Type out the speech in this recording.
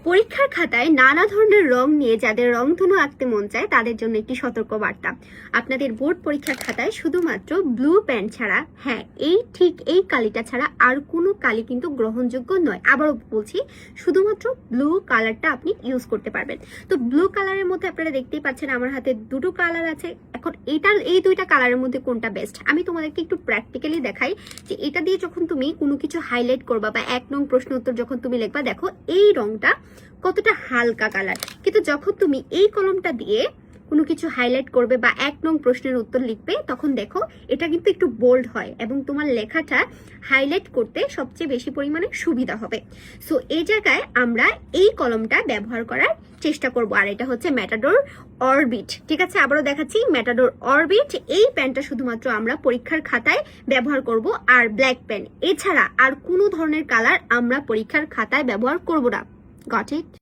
পরীক্ষার খাতায় নানা ধরনের রং নিয়ে যাদের রংধনু আঁকতে মন চায় তাদের জন্য একটি সতর্ক বার্তা। আপনাদের বোর্ড পরীক্ষার খাতায় শুধুমাত্র ব্লু পেন ছাড়া, হ্যাঁ এই কালিটা ছাড়া আর কোনো কালি কিন্তু গ্রহণযোগ্য নয়। আবারও বলছি, শুধুমাত্র ব্লু কালারটা আপনি ইউজ করতে পারবেন। তো ব্লু কালারের মধ্যে আপনারা দেখতেই পাচ্ছেন আমার হাতে দুটো কালার আছে। এখন এই দুইটা কালারের মধ্যে কোনটা বেস্ট আমি তোমাদেরকে একটু প্র্যাকটিক্যালি দেখাই যে এটা দিয়ে যখন তুমি কোনো কিছু হাইলাইট করবা বা 1 নং প্রশ্ন উত্তর যখন তুমি লিখবা, দেখো এই রংটা কতটা হালকা কালার, কিন্তু যখন তুমি এই কলমটা দিয়ে কোনো কিছু হাইলাইট করবে বা 1 নং প্রশ্নের উত্তর লিখবে তখন দেখো এটা কিন্তু একটু বোল্ড হয় এবং তোমার লেখাটা হাইলাইট করতে সবচেয়ে বেশি পরিমাণে সুবিধা হবে। সো এই জায়গায় আমরা এই কলমটা ব্যবহার করার চেষ্টা করব। আর এটা হচ্ছে ম্যাটাডোর অরবিট। ঠিক আছে, আবারও দেখাচ্ছি, ম্যাটাডোর অরবিট। এই পেনটা শুধুমাত্র আমরা পরীক্ষার খাতায় ব্যবহার করব, আর ব্ল্যাক পেন এছাড়া আর কোনো ধরনের কালার আমরা পরীক্ষার খাতায় ব্যবহার করব না। Got it?